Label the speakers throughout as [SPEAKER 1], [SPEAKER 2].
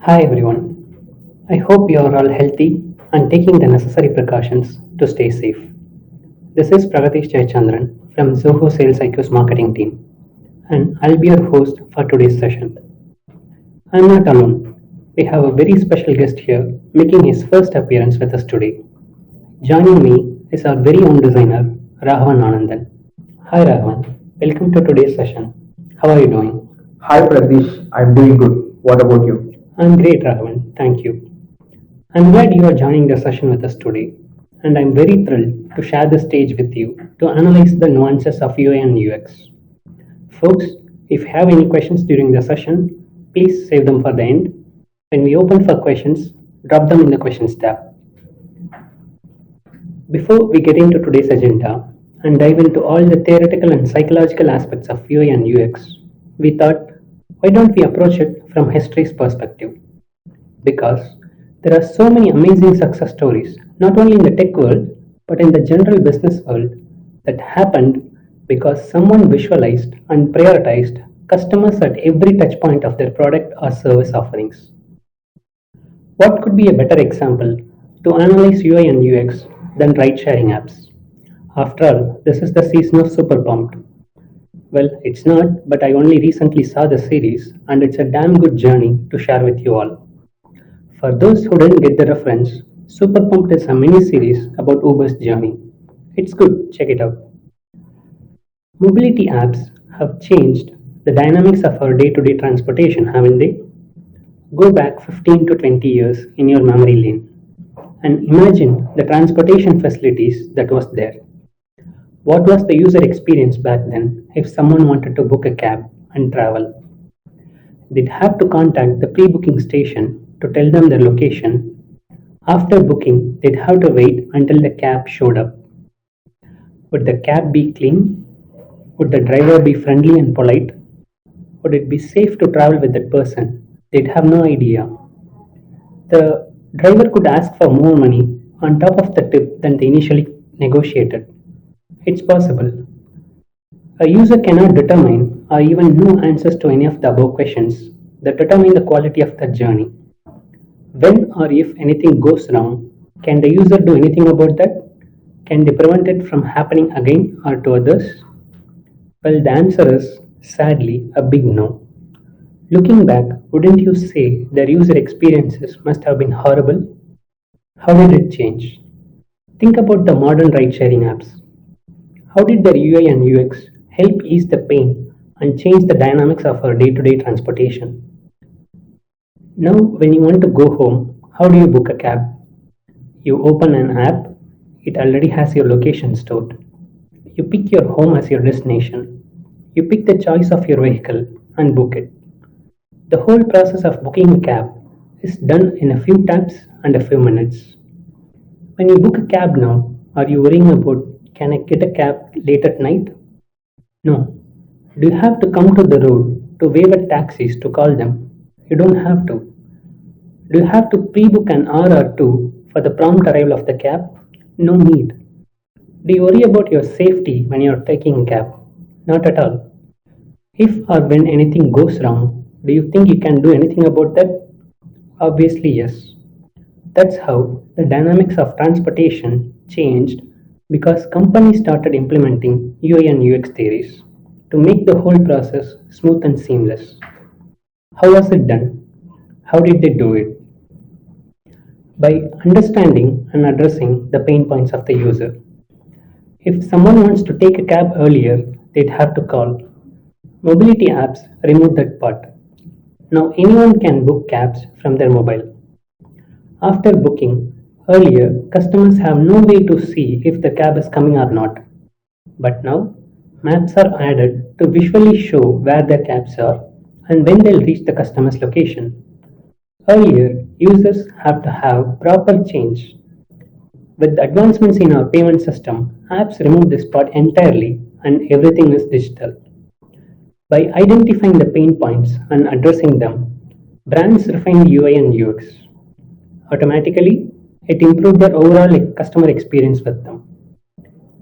[SPEAKER 1] Hi everyone. I hope you are all healthy and taking the necessary precautions to stay safe. This is Pragatish Jayachandran from Zoho SalesIQ's marketing team, and I'll be your host for today's session. I'm not alone. We have a very special guest here making his first appearance with us today. Joining me is our very own designer, Raghavan Anandan. Hi Raghavan, welcome to today's session. How are you doing?
[SPEAKER 2] Hi Pragdish, I'm doing good. What about you?
[SPEAKER 1] I'm great, Raghavan. Thank you. I'm glad you are joining the session with us today, and I'm very thrilled to share the stage with you to analyze the nuances of UI and UX. Folks, if you have any questions during the session, please save them for the end. When we open for questions, drop them in the questions tab. Before we get into today's agenda and dive into all the theoretical and psychological aspects of UI and UX, we thought, why don't we approach it from history's perspective? Because there are so many amazing success stories, not only in the tech world, but in the general business world, that happened because someone visualized and prioritized customers at every touch point of their product or service offerings. What could be a better example to analyze UI and UX than ride sharing apps? After all, this is the season of Super Pumped. Well, it's not, but I only recently saw the series and it's a damn good journey to share with you all. For those who didn't get the reference, Super Pumped is a mini series about Uber's journey. It's good, check it out. Mobility apps have changed the dynamics of our day to day transportation, haven't they? Go back 15 to 20 years in your memory lane and imagine the transportation facilities that was there. What was the user experience back then if someone wanted to book a cab and travel? They'd have to contact the pre booking station to tell them their location. After booking, they'd have to wait until the cab showed up. Would the cab be clean? Would the driver be friendly and polite? Would it be safe to travel with that person? They'd have no idea. The driver could ask for more money on top of the tip than they initially negotiated. It's possible. A user cannot determine or even know answers to any of the above questions that determine the quality of the journey. When or if anything goes wrong, can the user do anything about that? Can they prevent it from happening again or to others? Well, the answer is sadly a big no. Looking back, wouldn't you say their user experiences must have been horrible? How did it change? Think about the modern ride sharing apps. How did their UI and UX help ease the pain and change the dynamics of our day to day transportation? Now, when you want to go home, how do you book a cab? You open an app, it already has your location stored. You pick your home as your destination. You pick the choice of your vehicle and book it. The whole process of booking a cab is done in a few taps and a few minutes. When you book a cab now, are you worrying about can I get a cab late at night? No. Do you have to come to the road to wave at taxis to call them? You don't have to. Do you have to pre book an hour or two for the prompt arrival of the cab? No need. Do you worry about your safety when you are taking a cab? Not at all. If or when anything goes wrong, do you think you can do anything about that? Obviously, yes. That's how the dynamics of transportation changed because companies started implementing UI and UX theories to make the whole process smooth and seamless. How was it done? How did they do it? By understanding and addressing the pain points of the user. If someone wants to take a cab earlier, they'd have to call. Mobility apps remove that part. Now anyone can book cabs from their mobile. After booking, earlier customers have no way to see if the cab is coming or not. But now, maps are added to visually show where their cabs are and when they'll reach the customer's location. Earlier, users have to have proper change. With the advancements in our payment system, apps remove this part entirely and everything is digital. By identifying the pain points and addressing them, brands refine UI and UX. Automatically, it improved their overall customer experience with them.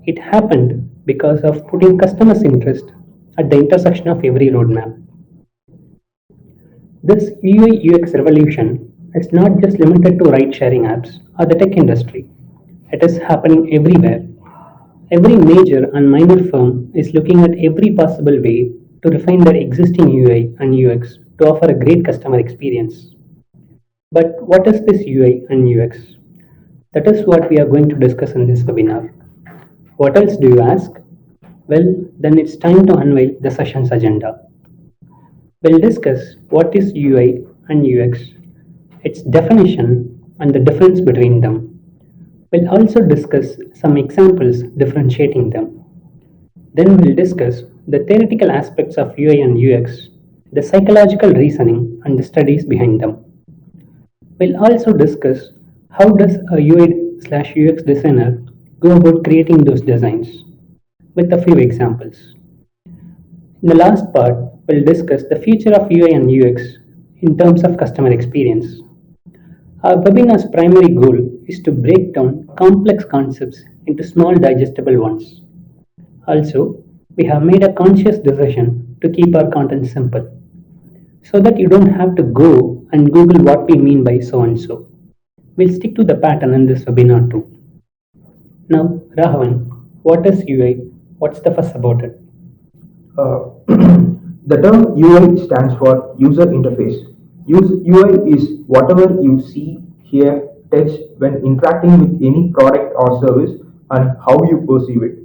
[SPEAKER 1] It happened because of putting customers' interest at the intersection of every roadmap. This UI UX revolution is not just limited to ride sharing apps or the tech industry. It is happening everywhere. Every major and minor firm is looking at every possible way to refine their existing UI and UX to offer a great customer experience. But what is this UI and UX? That is what we are going to discuss in this webinar. What else do you ask? Well, then it's time to unveil the session's agenda. We'll discuss what is UI and UX, its definition, and the difference between them. We'll also discuss some examples differentiating them. Then we'll discuss the theoretical aspects of UI and UX, the psychological reasoning, and the studies behind them. We'll also discuss how does a UI/UX designer go about creating those designs with a few examples. In the last part, we'll discuss the future of UI and UX in terms of customer experience. Our webinar's primary goal is to break down complex concepts into small digestible ones. Also, we have made a conscious decision to keep our content simple so that you don't have to go and Google what we mean by so and so. We'll stick to the pattern in this webinar too. Now, Rahavan, what is UI? What's the fuss about it?
[SPEAKER 2] The term UI stands for user interface. UI is whatever you see, hear, touch when interacting with any product or service and how you perceive it.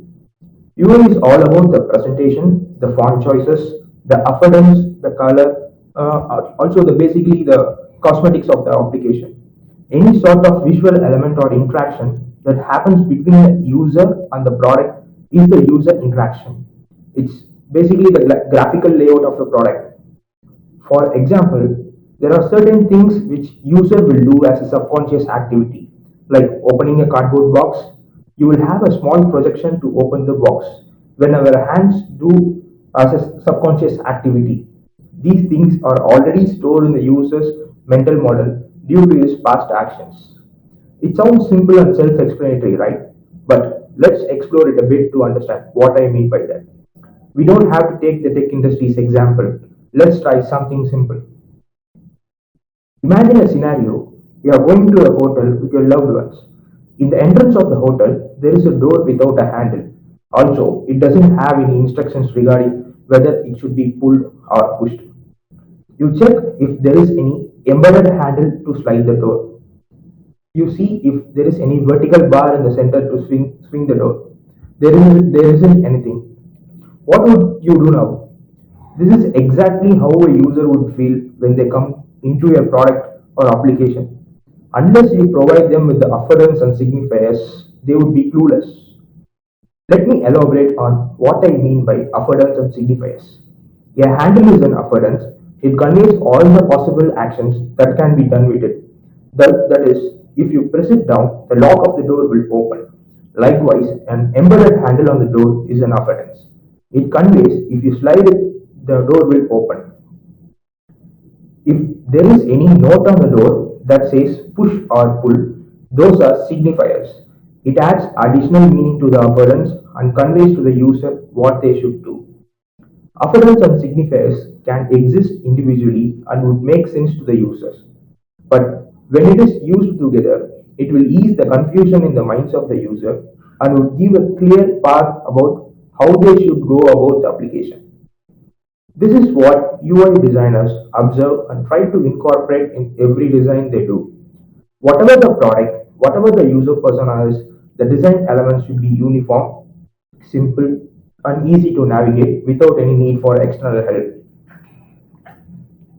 [SPEAKER 2] UI is all about the presentation, the font choices, the affordance, the color, also basically the cosmetics of the application. Any sort of visual element or interaction that happens between the user and the product is the user interaction. It's basically the graphical layout of the product. For example, there are certain things which user will do as a subconscious activity, like opening a cardboard box. You will have a small projection to open the box. When our hands do as a subconscious activity, these things are already stored in the user's mental model due to his past actions. It sounds simple and self-explanatory, right? But let's explore it a bit to understand what I mean by that. We don't have to take the tech industry's example. Let's try something simple. Imagine a scenario. You are going to a hotel with your loved ones. In the entrance of the hotel, there is a door without a handle. Also, it doesn't have any instructions regarding whether it should be pulled or pushed. You check if there is any embedded handle to slide the door. You see if there is any vertical bar in the center to swing the door. There isn't anything. What would you do now? This is exactly how a user would feel when they come into a product or application. Unless you provide them with the affordances and signifiers, they would be clueless. Let me elaborate on what I mean by affordance and signifiers. A handle is an affordance. It conveys all the possible actions that can be done with it. That is, if you press it down, the lock of the door will open. Likewise, an embedded handle on the door is an affordance. It conveys if you slide it, the door will open. If there is any note on the door that says push or pull, those are signifiers. It adds additional meaning to the affordance and conveys to the user what they should do. Affordance and signifiers can exist individually and would make sense to the users. But when it is used together, it will ease the confusion in the minds of the user and would give a clear path about how they should go about the application. This is what UI designers observe and try to incorporate in every design they do. Whatever the product, whatever the user persona is, the design elements should be uniform, simple, and easy to navigate without any need for external help.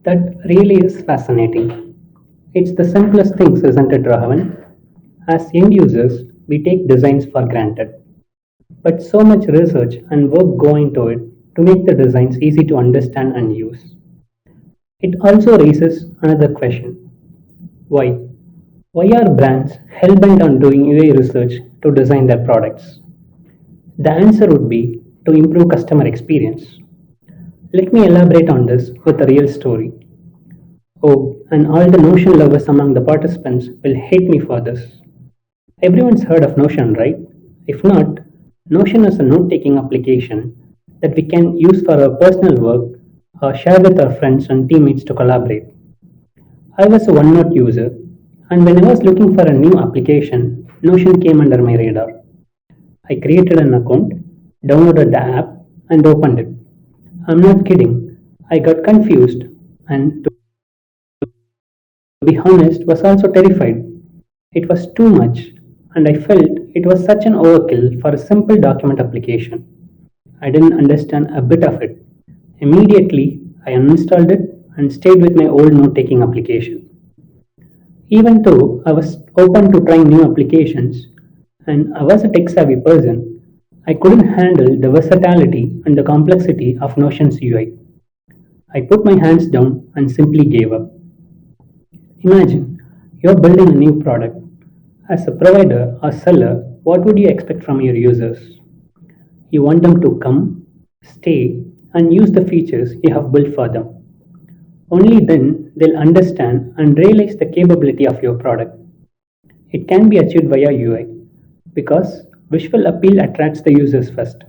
[SPEAKER 1] That really is fascinating. It's the simplest things, isn't it, Rahavan? As end users, we take designs for granted. But so much research and work go into it to make the designs easy to understand and use. It also raises another question. Why? Why are brands hell-bent on doing UI research to design their products? The answer would be to improve customer experience. Let me elaborate on this with a real story. Oh, and all the Notion lovers among the participants will hate me for this. Everyone's heard of Notion, right? If not, Notion is a note taking application that we can use for our personal work share with our friends and teammates to collaborate. I was a OneNote user, and when I was looking for a new application, Notion came under my radar. I created an account, downloaded the app, and opened it. I'm not kidding. I got confused and, to be honest, was also terrified. It was too much, and I felt it was such an overkill for a simple document application. I didn't understand a bit of it. Immediately, I uninstalled it and stayed with my old note taking application. Even though I was open to trying new applications and I was a tech savvy person, I couldn't handle the versatility and the complexity of Notion's UI. I put my hands down and simply gave up. Imagine you're building a new product. As a provider or seller, what would you expect from your users? You want them to come, stay, and use the features you have built for them. Only then they'll understand and realize the capability of your product. It can be achieved via UI because visual appeal attracts the users first.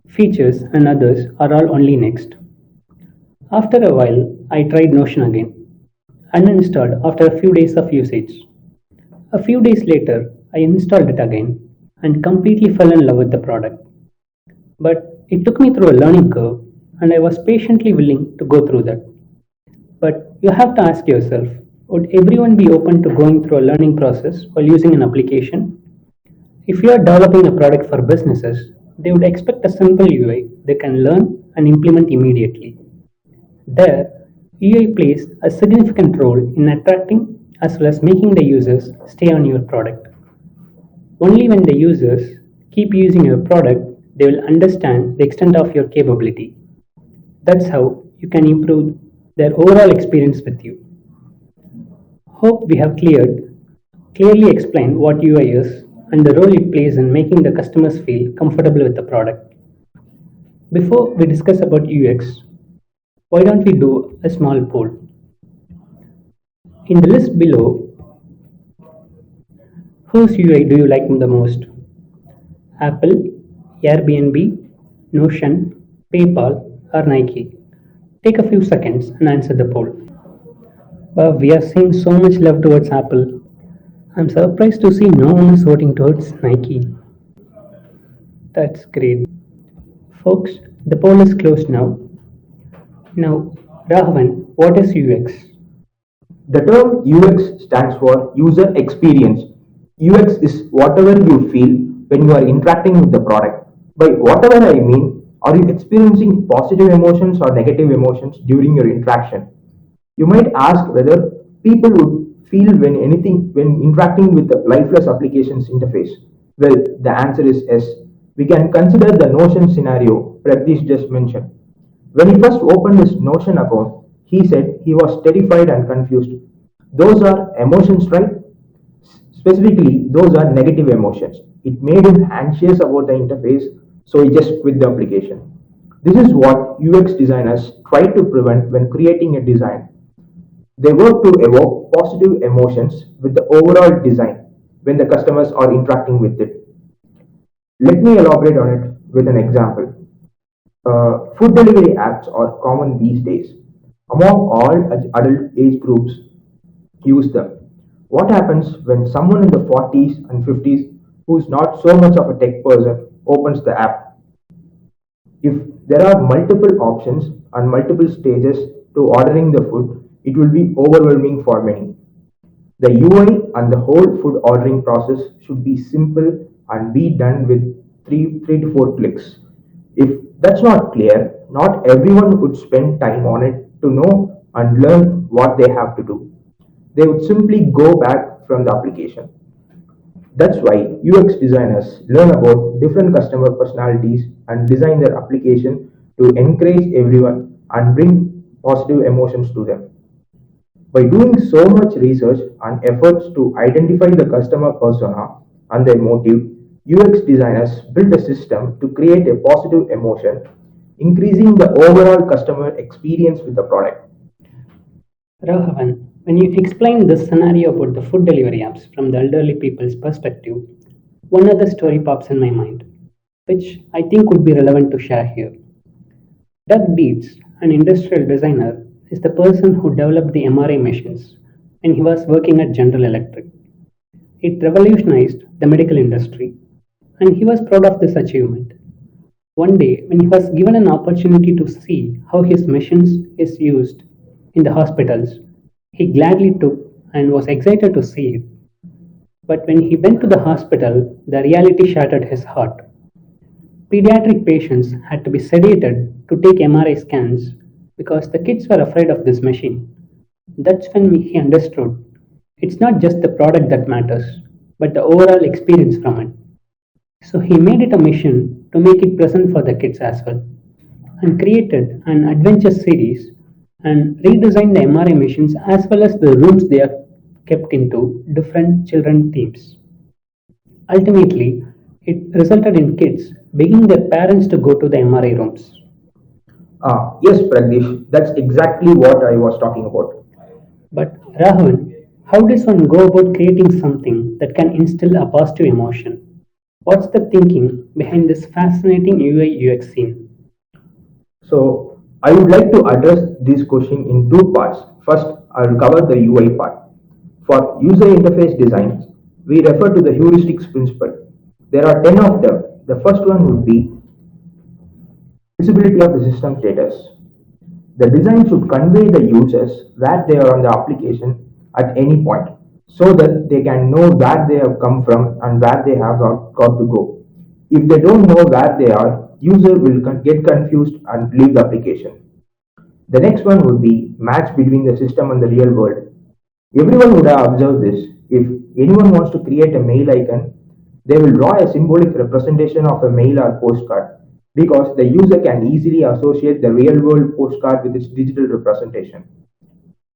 [SPEAKER 1] Features and others are all only next. After a while, I tried Notion again, uninstalled after a few days of usage. A few days later, I installed it again and completely fell in love with the product. But it took me through a learning curve, and I was patiently willing to go through that. But you have to ask yourself, would everyone be open to going through a learning process while using an application? If you are developing a product for businesses, they would expect a simple UI they can learn and implement immediately. There, UI plays a significant role in attracting as well as making the users stay on your product. Only when the users keep using your product, they will understand the extent of your capability. That's how you can improve their overall experience with you. Hope we have clearly explained what UI is and the role it plays in making the customers feel comfortable with the product. Before we discuss about UX, why don't we do a small poll? In the list below, whose UI do you like the most? Apple, Airbnb, Notion, PayPal, or Nike? Take a few seconds and answer the poll. Wow, we are seeing so much love towards Apple. I'm surprised to see no one is voting towards Nike. That's great. Folks, the poll is closed now. Now, Rahvan, what is UX?
[SPEAKER 2] The term UX stands for user experience. UX is whatever you feel when you are interacting with the product. By whatever I mean, are you experiencing positive emotions or negative emotions during your interaction? You might ask whether people would feel when interacting with the lifeless applications interface. Well, the answer is yes. We can consider the Notion scenario Pragdish just mentioned. When he first opened his Notion account, he said he was terrified and confused. Those are emotions, right? Specifically, those are negative emotions. It made him anxious about the interface, so he just quit the application. This is what UX designers try to prevent when creating a design. They work to evoke positive emotions with the overall design when the customers are interacting with it. Let me elaborate on it with an example. Food delivery apps are common these days. Among all adult age groups use them. What happens when someone in the 40s and 50s who's not so much of a tech person opens the app? If there are multiple options and multiple stages to ordering the food, it will be overwhelming for many. The UI and the whole food ordering process should be simple and be done with three to four clicks. If that's not clear, not everyone would spend time on it to know and learn what they have to do. They would simply go back from the application. That's why UX designers learn about different customer personalities and design their application to encourage everyone and bring positive emotions to them. By doing so much research and efforts to identify the customer persona and their motive, UX designers build a system to create a positive emotion, increasing the overall customer experience with the product.
[SPEAKER 1] Raghavan, when you explain this scenario about the food delivery apps from the elderly people's perspective, one other story pops in my mind, which I think would be relevant to share here. Doug Dietz, An industrial designer is the person who developed the MRI machines when he was working at General Electric. It revolutionized the medical industry, and he was proud of this achievement. One day, when he was given an opportunity to see how his machines is used in the hospitals, he gladly took and was excited to see it. But when he went to the hospital, the reality shattered his heart. Pediatric patients had to be sedated to take MRI scans because the kids were afraid of this machine. That's when he understood it's not just the product that matters, but the overall experience from it. So he made it a mission to make it present for the kids as well, and created an adventure series and redesigned the MRI machines as well as the rooms they are kept into different children themes. Ultimately, it resulted in kids begging their parents to go to the MRI rooms.
[SPEAKER 2] Yes, Pragdish, that's exactly what I was talking about.
[SPEAKER 1] But Rahul, how does one go about creating something that can instill a positive emotion? What's the thinking behind this fascinating UI UX scene?
[SPEAKER 2] So I would like to address this question in two parts. First, I will cover the UI part. For user interface designs, we refer to the heuristics principle. There are 10 of them. The first one would be visibility of the system status. The design should convey the users where they are on the application at any point so that they can know where they have come from and where they have got to go. If they don't know where they are, user will get confused and leave the application. The next one would be match between the system and the real world. Everyone would have observed this. If anyone wants to create a mail icon, they will draw a symbolic representation of a mail or postcard because the user can easily associate the real world postcard with its digital representation.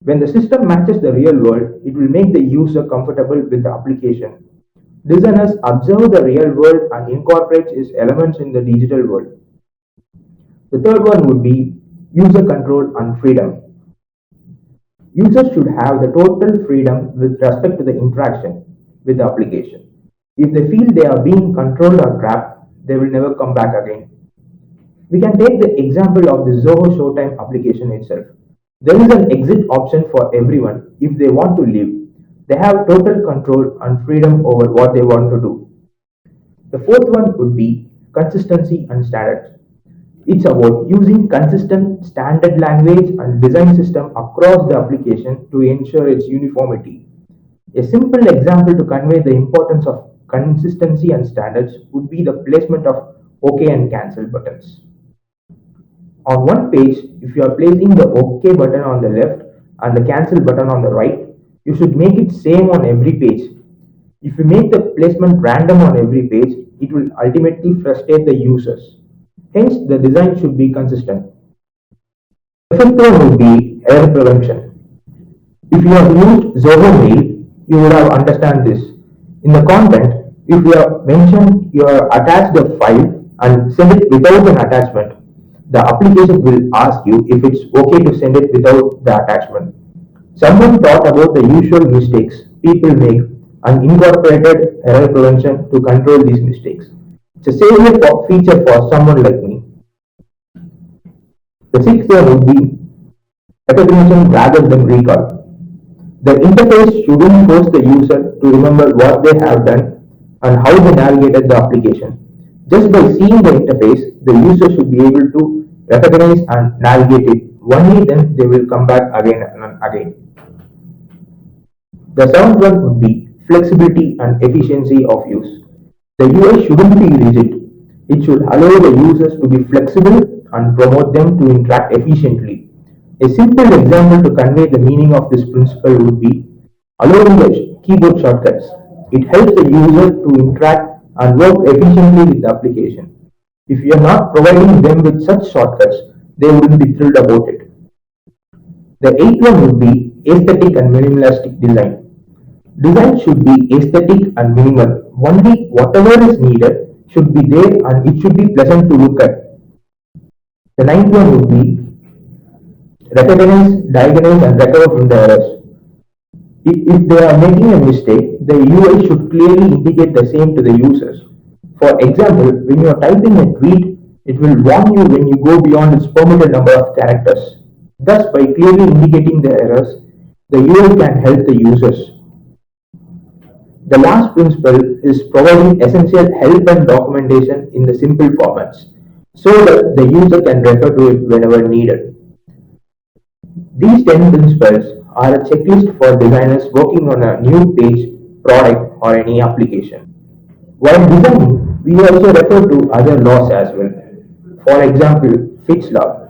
[SPEAKER 2] When the system matches the real world, it will make the user comfortable with the application. Designers observe the real world and incorporate its elements in the digital world. The third one would be user control and freedom. Users should have the total freedom with respect to the interaction with the application. If they feel they are being controlled or trapped, they will never come back again. We can take the example of the Zoho Showtime application itself. There is an exit option for everyone if they want to leave. They have total control and freedom over what they want to do. The fourth one would be consistency and standards. It's about using consistent standard language and design system across the application to ensure its uniformity. A simple example to convey the importance of consistency and standards would be the placement of OK and cancel buttons. On one page, if you are placing the OK button on the left and the cancel button on the right, you should make it same on every page. If you make the placement random on every page, it will ultimately frustrate the users. Hence, the design should be consistent. The fifth one would be error prevention. If you have used Zoho Mail, you would have understand this. In the content, if you have mentioned you have attached a file and send it without an attachment, the application will ask you if it's okay to send it without the attachment. Someone thought about the usual mistakes people make and incorporated error prevention to control these mistakes. It's a savior feature for someone like me. The sixth one would be recognition rather than recall. The interface shouldn't force the user to remember what they have done and how they navigated the application. Just by seeing the interface, the user should be able to recognize and navigate it. Only then they will come back again and again. The seventh one would be flexibility and efficiency of use. The UI shouldn't be rigid. It should allow the users to be flexible and promote them to interact efficiently. A simple example to convey the meaning of this principle would be allowing the keyboard shortcuts. It helps the user to interact and work efficiently with the application. If you are not providing them with such shortcuts, they wouldn't be thrilled about it. The eighth one would be aesthetic and minimalistic design. Design should be aesthetic and minimal. Only whatever is needed should be there and it should be pleasant to look at. The ninth one would be recognize, diagnose, and recover from the errors. If they are making a mistake, the UI should clearly indicate the same to the users. For example, when you are typing a tweet, It will warn you when you go beyond its permitted number of characters. Thus, by clearly indicating the errors, the UI can help the users. The last principle is providing essential help and documentation in the simple formats so that the user can refer to it whenever needed. These 10 principles are a checklist for designers working on a new page, product, or any application. While designing, we also refer to other laws as well. For example, Fitch law.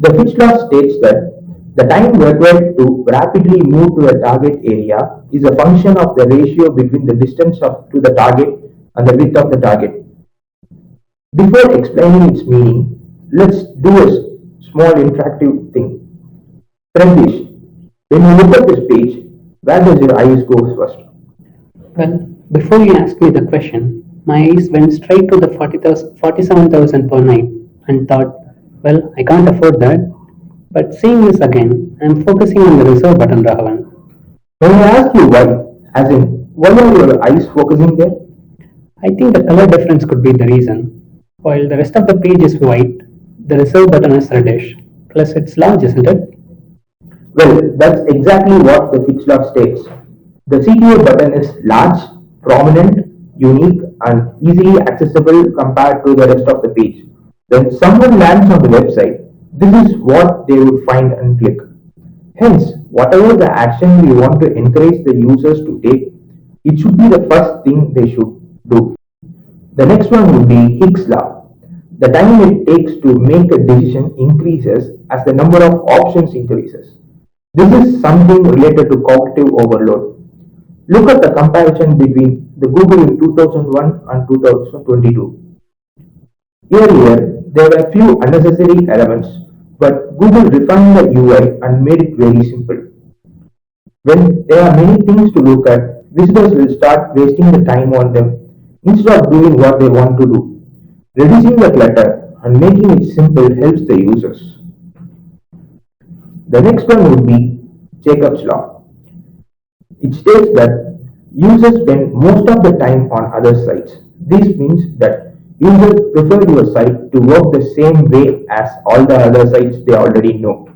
[SPEAKER 2] The Fitch law states that the time required to rapidly move to a target area is a function of the ratio between the distance to the target and the width of the target. Before explaining its meaning, let's do a small interactive thing. Pratish, when you look at this page, where does your eyes go first?
[SPEAKER 1] Well, before you asked me the question, my eyes went straight to the 47,000 per night and thought, well, I can't afford that. But seeing this again, I'm focusing on the reserve button, Raghavan.
[SPEAKER 2] When I ask you why, as in, why are your eyes focusing there?
[SPEAKER 1] I think the color difference could be the reason. While the rest of the page is white, the reserve button is reddish. Plus, it's large, isn't it?
[SPEAKER 2] Well, that's exactly what the Fitch log states. The CTA button is large, prominent, unique, and easily accessible compared to the rest of the page. When someone lands on the website, this is what they would find and click. Hence, whatever the action we want to encourage the users to take, it should be the first thing they should do. The next one would be Hicks law. The time it takes to make a decision increases as the number of options increases. This is something related to cognitive overload. Look at the comparison between the Google in 2001 and 2022. Earlier, there were few unnecessary elements, but Google refined the UI and made it very simple. When there are many things to look at, visitors will start wasting the time on them instead of doing what they want to do. Reducing the clutter and making it simple helps the users. The next one would be Jacob's Law. It states that users spend most of the time on other sites. This means that users prefer your site to work the same way as all the other sites they already know.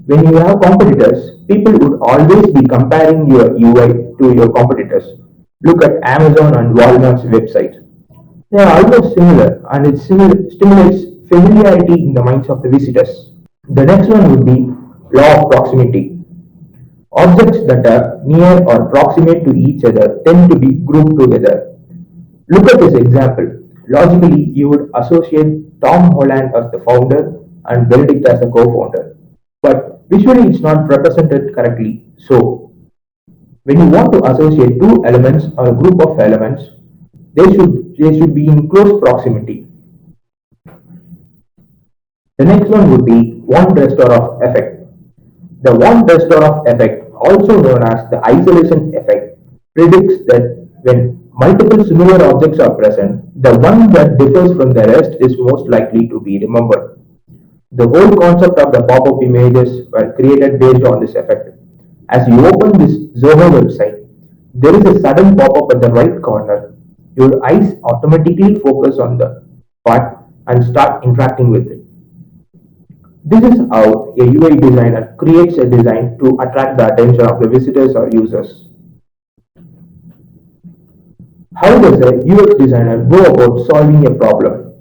[SPEAKER 2] When you have competitors, people would always be comparing your UI to your competitors. Look at Amazon and Walmart's websites. They are almost similar and it stimulates familiarity in the minds of the visitors. The next one would be law of proximity. Objects that are near or proximate to each other tend to be grouped together. Look at this example. Logically, you would associate Tom Holland as the founder and Benedict as a co-founder. But visually, it's not represented correctly. So, when you want to associate two elements or a group of elements, they should be in close proximity. The next one would be one restore of effect. The one restore of effect, also known as the isolation effect, predicts that when multiple similar objects are present, the one that differs from the rest is most likely to be remembered. The whole concept of the pop-up images were created based on this effect. As you open this Zoho website, there is a sudden pop-up at the right corner. Your eyes automatically focus on the part and start interacting with it. This is how a UI designer creates a design to attract the attention of the visitors or users. How does a UX designer go about solving a problem?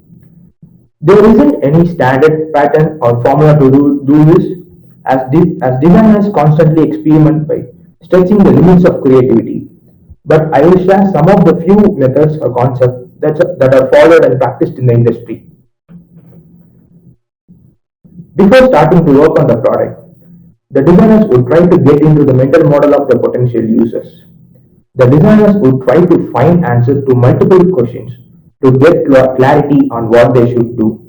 [SPEAKER 2] There isn't any standard pattern or formula to do this, as designers constantly experiment by stretching the limits of creativity. But I will share some of the few methods or concepts that are followed and practiced in the industry. Before starting to work on the product, the designers would try to get into the mental model of the potential users. The designers would try to find answers to multiple questions to get clarity on what they should do.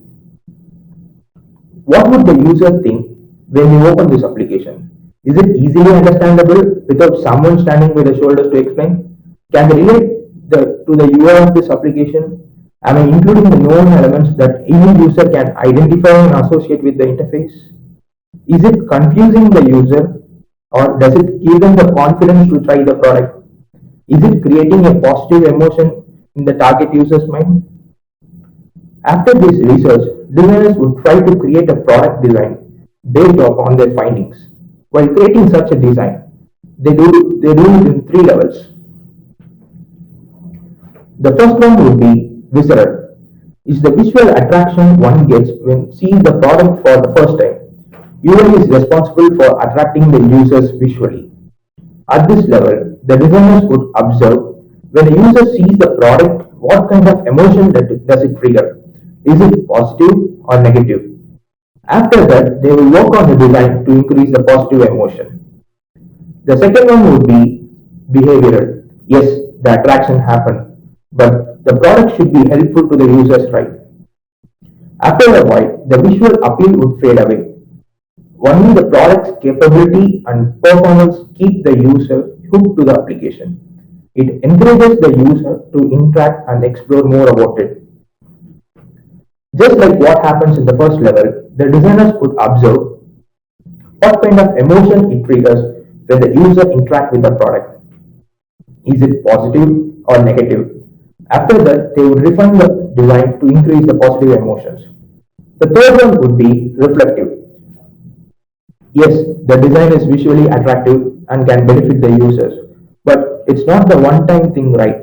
[SPEAKER 2] What would the user think when you open this application? Is it easily understandable without someone standing by the shoulders to explain? Can they relate to the UI of this application? Am I including the known elements that any user can identify and associate with the interface? Is it confusing the user or does it give them the confidence to try the product? Is it creating a positive emotion in the target user's mind? After this research, designers would try to create a product design based upon their findings. While creating such a design, they do it in three levels. The first one would be visceral. It's the visual attraction one gets when seeing the product for the first time. UI is responsible for attracting the users visually. At this level, the designers would observe when a user sees the product, what kind of emotion does it trigger? Is it positive or negative? After that, they will work on the design to increase the positive emotion. The second one would be behavioral. Yes, the attraction happened, but the product should be helpful to the users, right? After a while, the visual appeal would fade away. Only the product's capability and performance keep the user hooked to the application. It encourages the user to interact and explore more about it. Just like what happens in the first level, the designers would observe what kind of emotion it triggers when the user interacts with the product. Is it positive or negative? After that, they would refine the design to increase the positive emotions. The third one would be reflective. Yes, the design is visually attractive and can benefit the users, but it's not the one-time thing, right?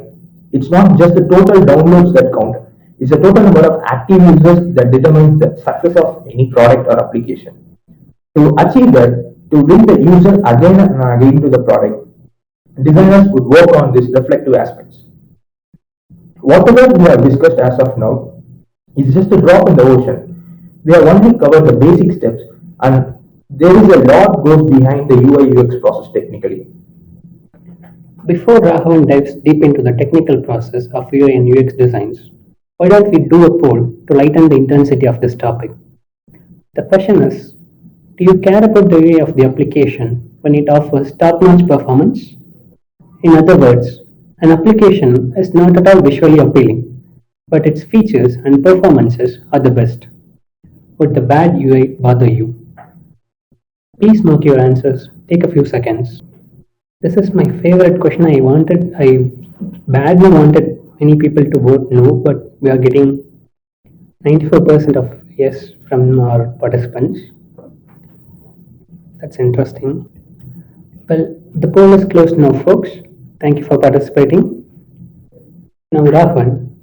[SPEAKER 2] It's not just the total downloads that count. It's the total number of active users that determines the success of any product or application. To achieve that, to bring the user again and again to the product, designers would work on these reflective aspects. Whatever we have discussed as of now is just a drop in the ocean. We have only covered the basic steps, and there is a lot goes behind the UI UX process technically.
[SPEAKER 1] Before Rahul dives deep into the technical process of UI and UX designs, why don't we do a poll to lighten the intensity of this topic? The question is, do you care about the UI of the application when it offers top notch performance? In other words, an application is not at all visually appealing, but its features and performances are the best. Would the bad UI bother you? Please mark your answers. Take a few seconds. This is my favorite question. I badly wanted many people to vote no, but we are getting 94% of yes from our participants. That's interesting. Well, the poll is closed now, folks. Thank you for participating. Now, Rahul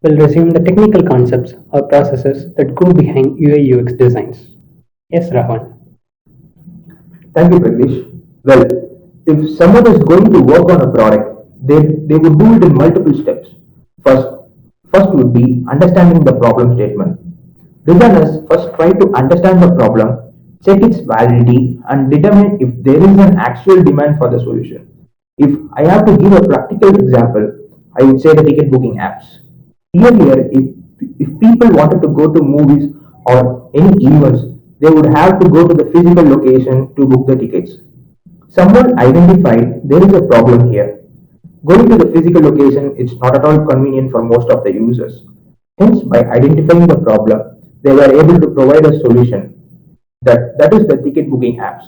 [SPEAKER 1] will resume the technical concepts or processes that go behind UI UX designs. Yes, Rahul.
[SPEAKER 2] Thank you, Pragdish. Well, if someone is going to work on a product, they would do it in multiple steps. First, first would be understanding the problem statement. Designers first try to understand the problem, check its validity, and determine if there is an actual demand for the solution. If I have to give a practical example, I would say the ticket booking apps. Earlier, if people wanted to go to movies or any events, they would have to go to the physical location to book the tickets. Someone identified there is a problem here. Going to the physical location is not at all convenient for most of the users. Hence, by identifying the problem, they were able to provide a solution. That is the ticket booking apps.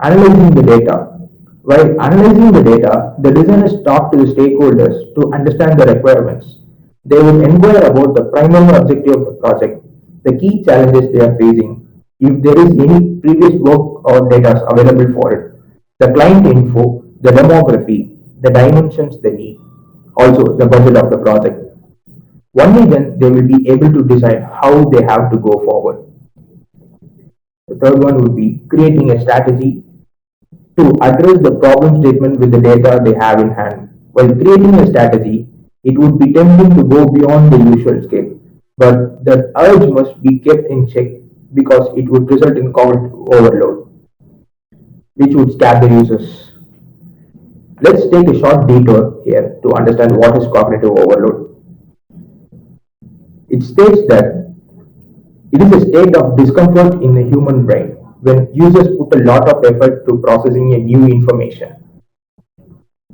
[SPEAKER 2] Analyzing the data. While analyzing the data, the designers talk to the stakeholders to understand the requirements. They will inquire about the primary objective of the project, the key challenges they are facing, if there is any previous work or data available for it, the client info, the demography, the dimensions they need, also the budget of the project. Only then they will be able to decide how they have to go forward. The third one would be creating a strategy to address the problem statement with the data they have in hand. While creating a strategy, it would be tempting to go beyond the usual scale, but that urge must be kept in check because it would result in cognitive overload, which would scare the users. Let's take a short detour here to understand what is cognitive overload. It states that it is a state of discomfort in the human brain when users put a lot of effort to processing a new information.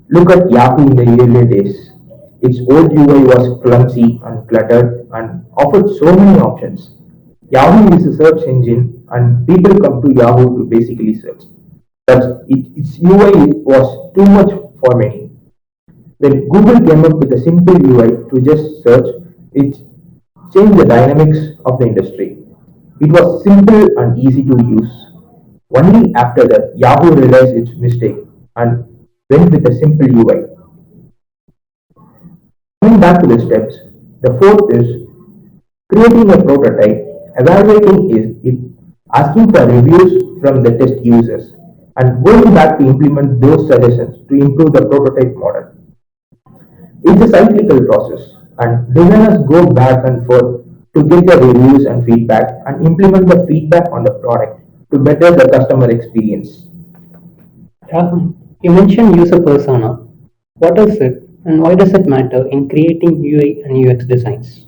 [SPEAKER 2] Look at Yahoo in the earlier days. Its old UI was clumsy and cluttered and offered so many options. Yahoo is a search engine and people come to Yahoo to basically search. But its UI was too much for many. When Google came up with a simple UI to just search, it changed the dynamics of the industry. It was simple and easy to use. Only after that, Yahoo realized its mistake and went with a simple UI. Coming back to the steps, the fourth is creating a prototype, evaluating it, asking for reviews from the test users, and going back to implement those suggestions to improve the prototype model. It's a cyclical process, and designers go back and forth to get the reviews and feedback and implement the feedback on the product to better the customer experience.
[SPEAKER 1] Rahul, you mentioned user persona. What is it and why does it matter in creating UI and UX designs?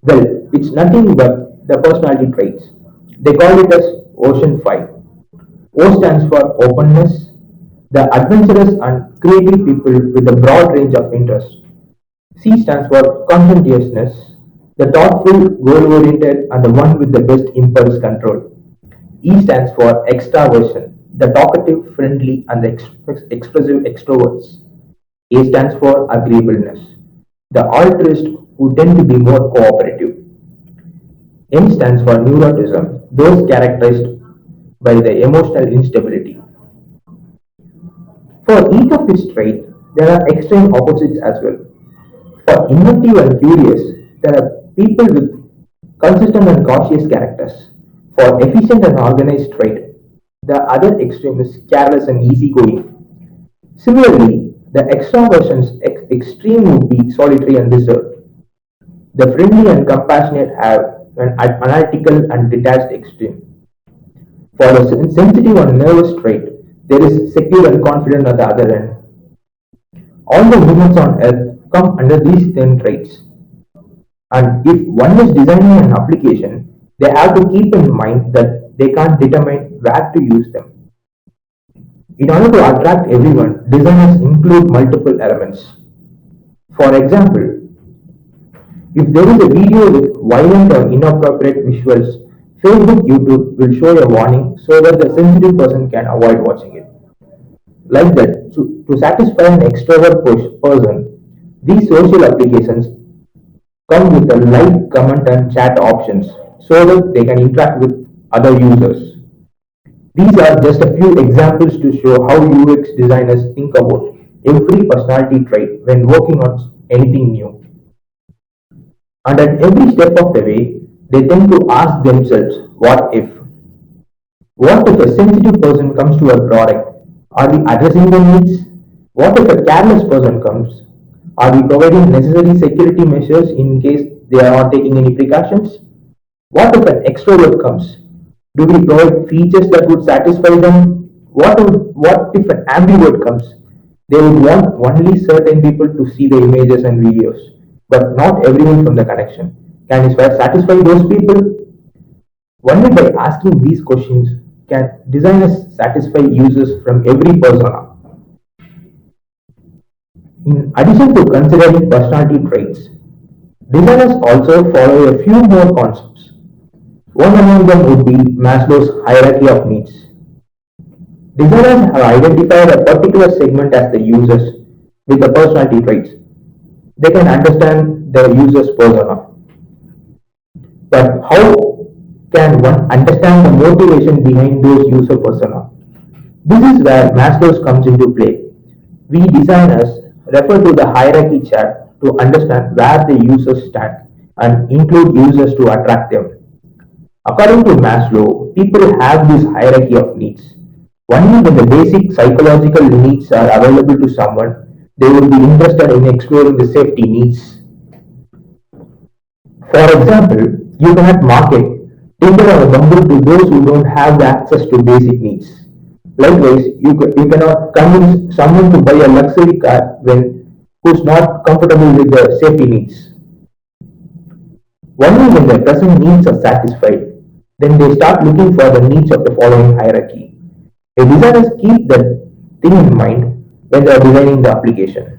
[SPEAKER 2] Well, it's nothing but the personality traits. They call it as Ocean 5. O stands for openness, the adventurous and creative people with a broad range of interests. C stands for conscientiousness, the thoughtful, goal oriented, and the one with the best impulse control. E stands for extraversion, the talkative, friendly, and the expressive extroverts. A stands for agreeableness, the altruist who tend to be more cooperative. N stands for neuroticism, those characterized by the emotional instability. For each of these traits, there are extreme opposites as well. For inventive and curious, there are people with consistent and cautious characters. For efficient and organized trait, the other extreme is careless and easygoing. Similarly, the extroversion's extreme would be solitary and reserved. The friendly and compassionate have an analytical and detached extreme. For the sensitive and nervous trait, there is secure and confident at the other end. All the humans on earth come under these 10 traits. And if one is designing an application, they have to keep in mind that they can't determine where to use them. In order to attract everyone, designers include multiple elements. For example, if there is a video with violent or inappropriate visuals, Facebook YouTube will show a warning so that the sensitive person can avoid watching it. Like that, to satisfy an extrovert person, these social applications come with a like, comment, and chat options so that they can interact with other users. These are just a few examples to show how UX designers think about every personality trait when working on anything new. And at every step of the way, they tend to ask themselves, what if? What if a sensitive person comes to a product? Are we addressing their needs? What if a careless person comes? Are we providing necessary security measures in case they are not taking any precautions? What if an extrovert comes? Do we provide features that would satisfy them? What if an ambivert comes? They would want only certain people to see the images and videos, but not everyone from the connection. Can you satisfy those people? Only by asking these questions can designers satisfy users from every persona. In addition to considering personality traits, designers also follow a few more concepts. One among them would be Maslow's hierarchy of needs. Designers have identified a particular segment as the users with the personality traits. They can understand the user's persona. But how can one understand the motivation behind those user persona? This is where Maslow's comes into play. We designers refer to the hierarchy chart to understand where the users stand and include users to attract them. According to Maslow, people have this hierarchy of needs. Only when the basic psychological needs are available to someone, they will be interested in exploring the safety needs. For example, you cannot market Tinder or Bumble to those who don't have the access to basic needs. Likewise, you cannot convince someone to buy a luxury car who's not comfortable with the safety needs. Only when their present needs are satisfied, then they start looking for the needs of the following hierarchy. A designers keep that thing in mind when they are designing the application.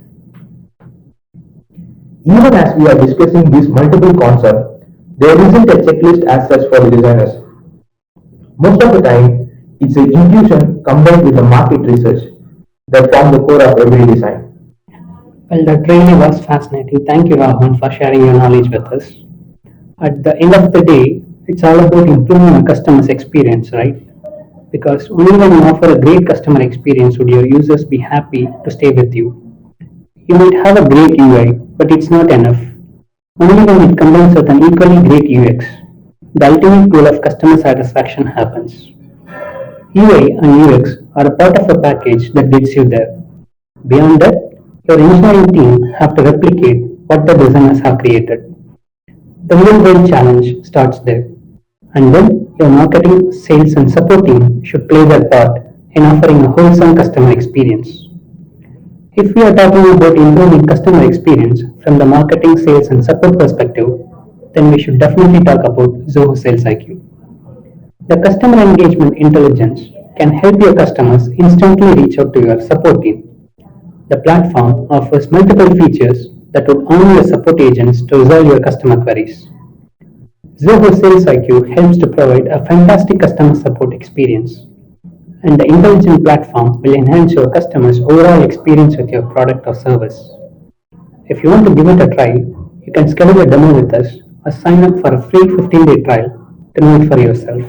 [SPEAKER 2] Even as we are discussing these multiple concepts, there isn't a checklist as such for the designers. Most of the time, it's an intuition combined with the market research that form the core of every design.
[SPEAKER 1] Well, that really was fascinating. Thank you, Rahman, for sharing your knowledge with us. At the end of the day, it's all about improving a customer's experience, right? Because only when you offer a great customer experience would your users be happy to stay with you. You might have a great UI, but it's not enough. Only when it combines with an equally great UX, the ultimate goal of customer satisfaction happens. UI and UX are a part of a package that gets you there. Beyond that, your engineering team have to replicate what the designers have created. The real world challenge starts there. And then your marketing, sales, and support team should play their part in offering a wholesome customer experience. If we are talking about improving customer experience from the marketing, sales, and support perspective, then we should definitely talk about Zoho SalesIQ. The customer engagement intelligence can help your customers instantly reach out to your support team. The platform offers multiple features that would arm your support agents to resolve your customer queries. Zoho SalesIQ helps to provide a fantastic customer support experience, and the intelligent platform will enhance your customers' overall experience with your product or service. If you want to give it a try, you can schedule a demo with us or sign up for a free 15-day trial to know it for yourself.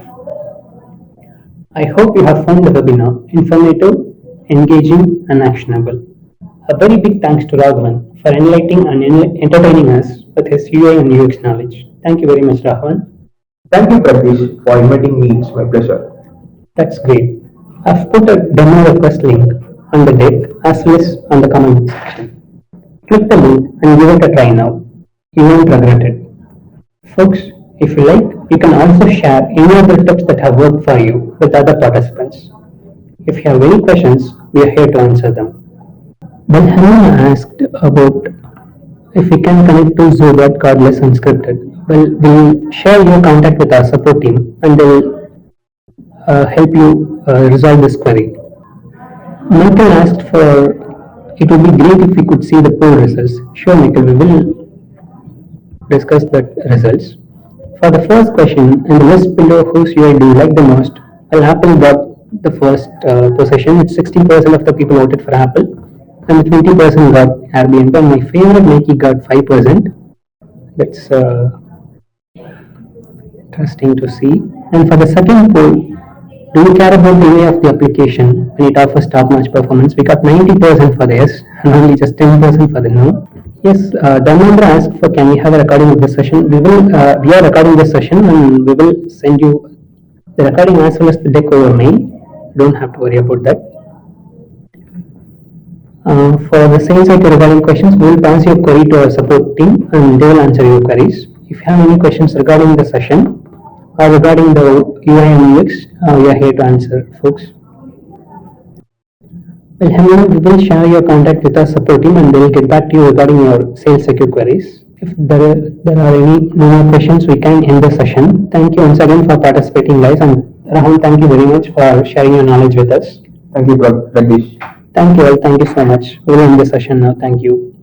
[SPEAKER 1] I hope you have found the webinar informative, engaging, and actionable. A very big thanks to Raghavan for enlightening and entertaining us with his UI and UX knowledge. Thank you very much, Raghavan.
[SPEAKER 2] Thank you, Pratish, for inviting me. It's my pleasure.
[SPEAKER 1] That's great. I've put a demo request link on the deck as well as on the comment section. Click the link and give it a try now. You won't regret it. Folks, if you like, you can also share any other tips that have worked for you with other participants. If you have any questions, we are here to answer them. Then Hannah asked about if we can connect to Zoho cardless unscripted. Well, we'll share your contact with our support team and they will help you resolve this query. Michael asked for it would be great if we could see the poll results. Sure, Michael, we will discuss the results. For the first question, in the list below whose UI do you like the most? Well, Apple got the first position. It's 60% of the people voted for Apple, and the 20% got Airbnb. And my favorite Nike got 5%. That's interesting to see. And for the second poll, do you care about the way of the application when it offers top-notch performance? We got 90% for the yes and only just 10% for the no. Yes, Dharmendra asked for can we have a recording of the session? We are recording the session and we will send you the recording as well as the deck over mail. Don't have to worry about that. For the sales cycle regarding questions, we will pass your query to our support team and they will answer your queries. If you have any questions regarding the session or regarding the UI and UX, we are here to answer, folks. Well, Hemant, we will share your contact with our support team and they will get back to you regarding your sales secure queries. If there are any more questions, we can end the session. Thank you once again for participating, guys. And Rahul, thank you very much for sharing your knowledge with us.
[SPEAKER 2] Thank you, Pratish.
[SPEAKER 1] Thank you all. Thank you so much. We will end the session now. Thank you.